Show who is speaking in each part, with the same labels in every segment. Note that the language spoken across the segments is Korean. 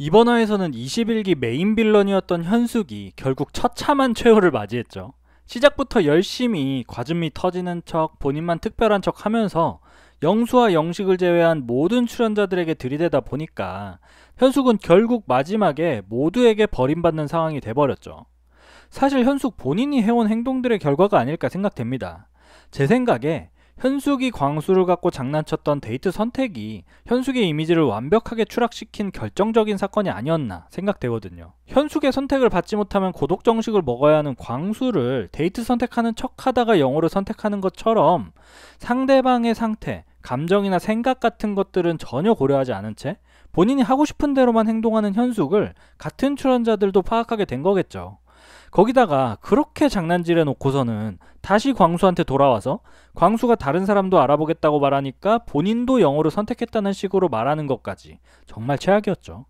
Speaker 1: 이번 화에서는 21기 메인 빌런이었던 현숙이 결국 처참한 최후를 맞이했죠. 시작부터 열심히 과즙미 터지는 척 본인만 특별한 척 하면서 영수와 영식을 제외한 모든 출연자들에게 들이대다 보니까 현숙은 결국 마지막에 모두에게 버림받는 상황이 돼버렸죠. 사실 현숙 본인이 해온 행동들의 결과가 아닐까 생각됩니다. 제 생각에 현숙이 광수를 갖고 장난쳤던 데이트 선택이 현숙의 이미지를 완벽하게 추락시킨 결정적인 사건이 아니었나 생각되거든요. 현숙의 선택을 받지 못하면 고독정식을 먹어야 하는 광수를 데이트 선택하는 척하다가 영어를 선택하는 것처럼 상대방의 상태, 감정이나 생각 같은 것들은 전혀 고려하지 않은 채 본인이 하고 싶은 대로만 행동하는 현숙을 같은 출연자들도 파악하게 된 거겠죠. 거기다가 그렇게 장난질해 놓고서는 다시 광수한테 돌아와서 광수가 다른 사람도 알아보겠다고 말하니까 본인도 영어를 선택했다는 식으로 말하는 것까지 정말 최악이었죠.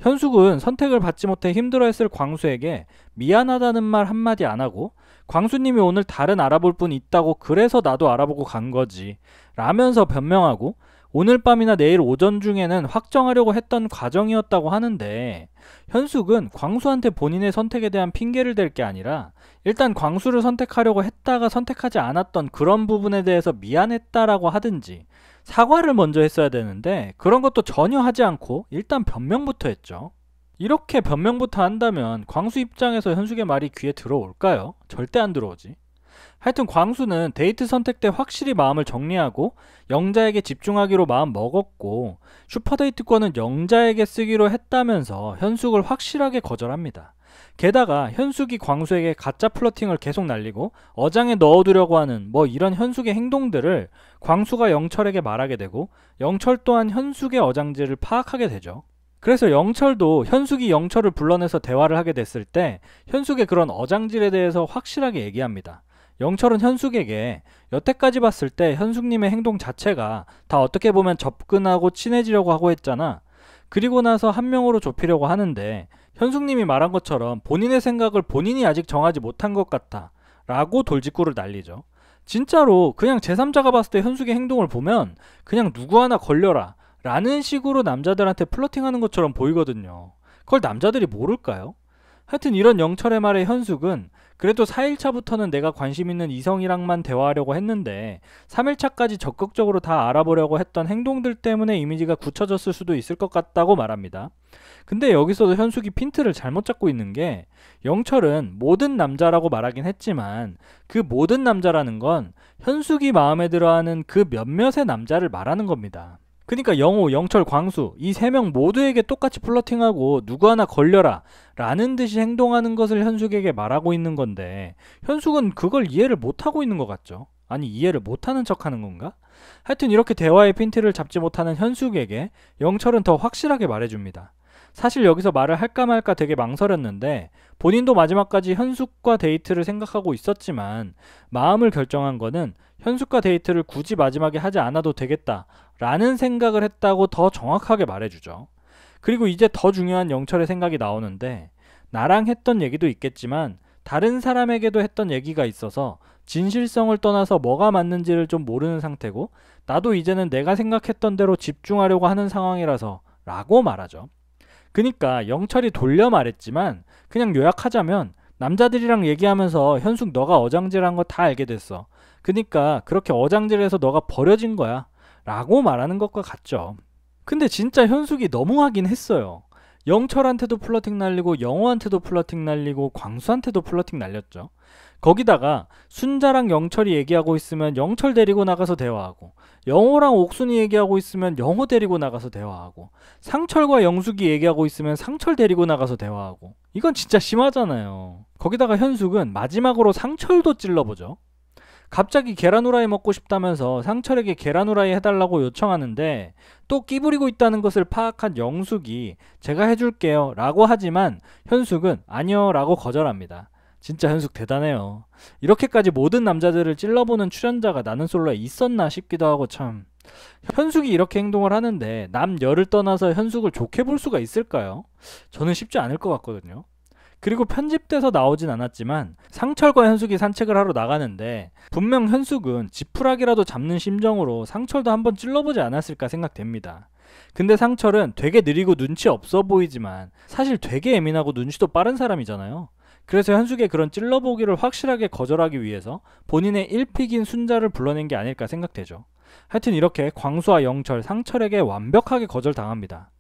Speaker 1: 현숙은 선택을 받지 못해 힘들어했을 광수에게 미안하다는 말 한마디 안 하고 광수님이 오늘 다른 알아볼 분 있다고 그래서 나도 알아보고 간 거지 라면서 변명하고 오늘 밤이나 내일 오전 중에는 확정하려고 했던 과정이었다고 하는데 현숙은 광수한테 본인의 선택에 대한 핑계를 댈 게 아니라 일단 광수를 선택하려고 했다가 선택하지 않았던 그런 부분에 대해서 미안했다라고 하든지 사과를 먼저 했어야 되는데 그런 것도 전혀 하지 않고 일단 변명부터 했죠. 이렇게 변명부터 한다면 광수 입장에서 현숙의 말이 귀에 들어올까요? 절대 안 들어오지. 하여튼 광수는 데이트 선택 때 확실히 마음을 정리하고 영자에게 집중하기로 마음 먹었고 슈퍼데이트권은 영자에게 쓰기로 했다면서 현숙을 확실하게 거절합니다. 게다가 현숙이 광수에게 가짜 플러팅을 계속 날리고 어장에 넣어두려고 하는 이런 현숙의 행동들을 광수가 영철에게 말하게 되고 영철 또한 현숙의 어장질을 파악하게 되죠. 그래서 영철도 현숙이 영철을 불러내서 대화를 하게 됐을 때 현숙의 그런 어장질에 대해서 확실하게 얘기합니다. 영철은 현숙에게 여태까지 봤을 때 현숙님의 행동 자체가 다 어떻게 보면 접근하고 친해지려고 하고 했잖아. 그리고 나서 한 명으로 좁히려고 하는데 현숙님이 말한 것처럼 본인의 생각을 본인이 아직 정하지 못한 것 같아 라고 돌직구를 날리죠. 진짜로 그냥 제3자가 봤을 때 현숙의 행동을 보면 그냥 누구 하나 걸려라 라는 식으로 남자들한테 플러팅하는 것처럼 보이거든요. 그걸 남자들이 모를까요? 하여튼 이런 영철의 말에 현숙은 그래도 4일차부터는 내가 관심 있는 이성이랑만 대화하려고 했는데 3일차까지 적극적으로 다 알아보려고 했던 행동들 때문에 이미지가 굳혀졌을 수도 있을 것 같다고 말합니다. 근데 여기서도 현숙이 핀트를 잘못 잡고 있는 게 영철은 모든 남자라고 말하긴 했지만 그 모든 남자라는 건 현숙이 마음에 들어하는 그 몇몇의 남자를 말하는 겁니다. 그러니까 영호, 영철, 광수 이 3명 모두에게 똑같이 플러팅하고 누구 하나 걸려라 라는 듯이 행동하는 것을 현숙에게 말하고 있는 건데 현숙은 그걸 이해를 못하고 있는 것 같죠. 아니 이해를 못하는 척하는 건가? 하여튼 이렇게 대화의 핀트를 잡지 못하는 현숙에게 영철은 더 확실하게 말해줍니다. 사실 여기서 말을 할까 말까 되게 망설였는데 본인도 마지막까지 현숙과 데이트를 생각하고 있었지만 마음을 결정한 거는 현숙과 데이트를 굳이 마지막에 하지 않아도 되겠다 라는 생각을 했다고 더 정확하게 말해주죠. 그리고 이제 더 중요한 영철의 생각이 나오는데 나랑 했던 얘기도 있겠지만 다른 사람에게도 했던 얘기가 있어서 진실성을 떠나서 뭐가 맞는지를 좀 모르는 상태고 나도 이제는 내가 생각했던 대로 집중하려고 하는 상황이라서 라고 말하죠. 그니까 영철이 돌려 말했지만 그냥 요약하자면 남자들이랑 얘기하면서 현숙 너가 어장질한 거 다 알게 됐어. 그니까 그렇게 어장질해서 너가 버려진 거야 라고 말하는 것과 같죠. 근데 진짜 현숙이 너무하긴 했어요. 영철한테도 플러팅 날리고 영호한테도 플러팅 날리고 광수한테도 플러팅 날렸죠. 거기다가 순자랑 영철이 얘기하고 있으면 영철 데리고 나가서 대화하고 영호랑 옥순이 얘기하고 있으면 영호 데리고 나가서 대화하고 상철과 영숙이 얘기하고 있으면 상철 데리고 나가서 대화하고 이건 진짜 심하잖아요. 거기다가 현숙은 마지막으로 상철도 찔러보죠. 갑자기 계란 후라이 먹고 싶다면서 상철에게 계란 후라이 해달라고 요청하는데 또 끼부리고 있다는 것을 파악한 영숙이 제가 해줄게요 라고 하지만 현숙은 아니요 라고 거절합니다. 진짜 현숙 대단해요. 이렇게까지 모든 남자들을 찔러보는 출연자가 나는 솔로에 있었나 싶기도 하고 참. 현숙이 이렇게 행동을 하는데 남 열을 떠나서 현숙을 좋게 볼 수가 있을까요? 저는 쉽지 않을 것 같거든요. 그리고 편집돼서 나오진 않았지만 상철과 현숙이 산책을 하러 나가는데 분명 현숙은 지푸라기라도 잡는 심정으로 상철도 한번 찔러보지 않았을까 생각됩니다. 근데 상철은 되게 느리고 눈치 없어 보이지만 사실 되게 예민하고 눈치도 빠른 사람이잖아요. 그래서 현숙의 그런 찔러보기를 확실하게 거절하기 위해서 본인의 1픽인 순자를 불러낸 게 아닐까 생각되죠. 하여튼 이렇게 광수와 영철, 상철에게 완벽하게 거절당합니다.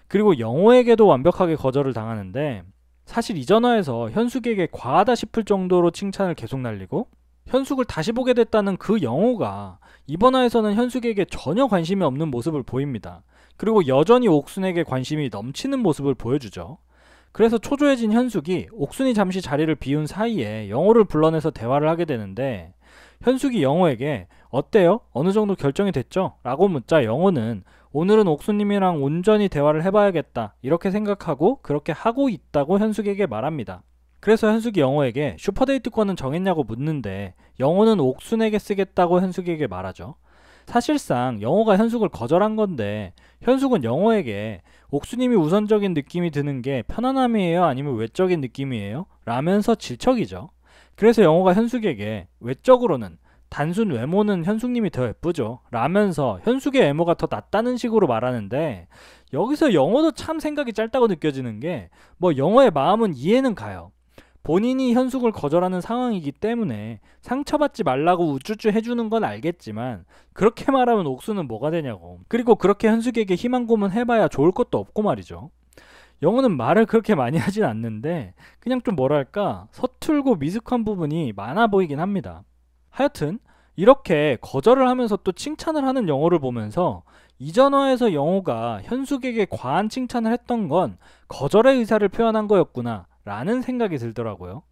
Speaker 1: 그리고 영호에게도 완벽하게 거절을 당하는데, 사실 이 전화에서 현숙에게 과하다 싶을 정도로 칭찬을 계속 날리고 현숙을 다시 보게 됐다는 그 영호가 이번 화에서는 현숙에게 전혀 관심이 없는 모습을 보입니다. 그리고 여전히 옥순에게 관심이 넘치는 모습을 보여주죠. 그래서 초조해진 현숙이 옥순이 잠시 자리를 비운 사이에 영호를 불러내서 대화를 하게 되는데, 현숙이 영호에게 어때요? 어느 정도 결정이 됐죠? 라고 묻자 영호는 오늘은 옥수님이랑 온전히 대화를 해봐야겠다 이렇게 생각하고 그렇게 하고 있다고 현숙에게 말합니다. 그래서 현숙이 영호에게 슈퍼데이트권은 정했냐고 묻는데 영호는 옥순에게 쓰겠다고 현숙에게 말하죠. 사실상 영호가 현숙을 거절한 건데 현숙은 영호에게 옥수님이 우선적인 느낌이 드는 게 편안함이에요? 아니면 외적인 느낌이에요? 라면서 질척이죠. 그래서 영호가 현숙에게 외적으로는 단순 외모는 현숙님이 더 예쁘죠 라면서 현숙의 외모가 더 낫다는 식으로 말하는데, 여기서 영호도 참 생각이 짧다고 느껴지는 게 뭐 영호의 마음은 이해는 가요. 본인이 현숙을 거절하는 상황이기 때문에 상처받지 말라고 우쭈쭈 해주는 건 알겠지만 그렇게 말하면 옥수는 뭐가 되냐고. 그리고 그렇게 현숙에게 희망 고문해봐야 좋을 것도 없고 말이죠. 영호는 말을 그렇게 많이 하진 않는데 그냥 좀 뭐랄까 서툴고 미숙한 부분이 많아 보이긴 합니다. 하여튼 이렇게 거절을 하면서 또 칭찬을 하는 영호를 보면서 이전 화에서 영호가 현숙에게 과한 칭찬을 했던 건 거절의 의사를 표현한 거였구나 라는 생각이 들더라고요.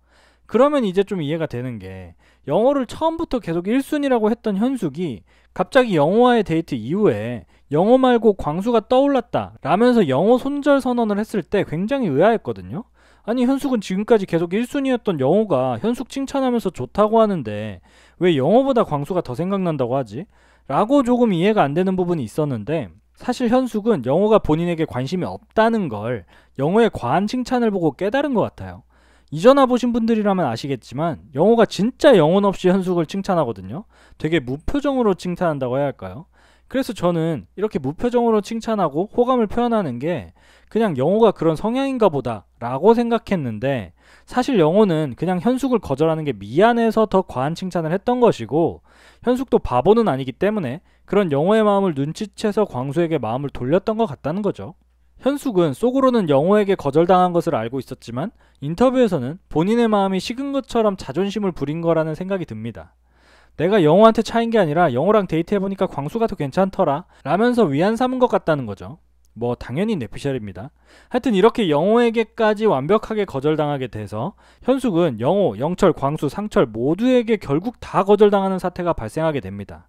Speaker 1: 그러면 이제 좀 이해가 되는 게, 영호를 처음부터 계속 1순위라고 했던 현숙이 갑자기 영호와의 데이트 이후에 영호 말고 광수가 떠올랐다 라면서 영호 손절 선언을 했을 때 굉장히 의아했거든요. 아니 현숙은 지금까지 계속 1순위였던 영호가 현숙 칭찬하면서 좋다고 하는데 왜 영호보다 광수가 더 생각난다고 하지? 라고 조금 이해가 안 되는 부분이 있었는데, 사실 현숙은 영호가 본인에게 관심이 없다는 걸 영호의 과한 칭찬을 보고 깨달은 것 같아요. 이전화 보신 분들이라면 아시겠지만 영호가 진짜 영혼 없이 현숙을 칭찬하거든요. 되게 무표정으로 칭찬한다고 해야 할까요? 그래서 저는 이렇게 무표정으로 칭찬하고 호감을 표현하는 게 그냥 영호가 그런 성향인가 보다 라고 생각했는데, 사실 영호는 그냥 현숙을 거절하는 게 미안해서 더 과한 칭찬을 했던 것이고, 현숙도 바보는 아니기 때문에 그런 영호의 마음을 눈치채서 광수에게 마음을 돌렸던 것 같다는 거죠. 현숙은 속으로는 영호에게 거절당한 것을 알고 있었지만 인터뷰에서는 본인의 마음이 식은 것처럼 자존심을 부린 거라는 생각이 듭니다. 내가 영호한테 차인 게 아니라 영호랑 데이트해보니까 광수가 더 괜찮더라 라면서 위안 삼은 것 같다는 거죠. 뭐 당연히 내피셜입니다. 하여튼 이렇게 영호에게까지 완벽하게 거절당하게 돼서 현숙은 영호, 영철, 광수, 상철 모두에게 결국 다 거절당하는 사태가 발생하게 됩니다.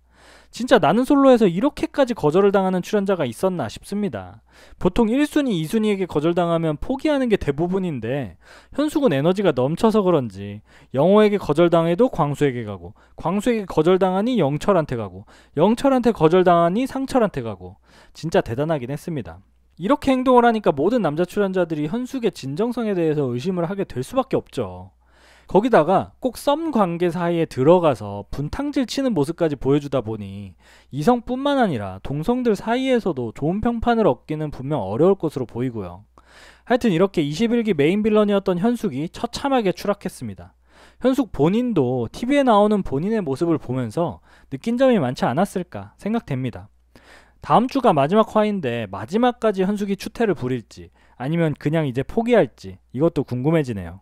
Speaker 1: 진짜 나는 솔로에서 이렇게까지 거절을 당하는 출연자가 있었나 싶습니다. 보통 1순위, 2순위에게 거절당하면 포기하는 게 대부분인데 현숙은 에너지가 넘쳐서 그런지 영호에게 거절당해도 광수에게 가고, 광수에게 거절당하니 영철한테 가고, 영철한테 거절당하니 상철한테 가고, 진짜 대단하긴 했습니다. 이렇게 행동을 하니까 모든 남자 출연자들이 현숙의 진정성에 대해서 의심을 하게 될 수밖에 없죠. 거기다가 꼭 썸 관계 사이에 들어가서 분탕질 치는 모습까지 보여주다 보니 이성뿐만 아니라 동성들 사이에서도 좋은 평판을 얻기는 분명 어려울 것으로 보이고요. 하여튼 이렇게 21기 메인 빌런이었던 현숙이 처참하게 추락했습니다. 현숙 본인도 TV에 나오는 본인의 모습을 보면서 느낀 점이 많지 않았을까 생각됩니다. 다음 주가 마지막 화인데 마지막까지 현숙이 추태를 부릴지 아니면 그냥 이제 포기할지 이것도 궁금해지네요.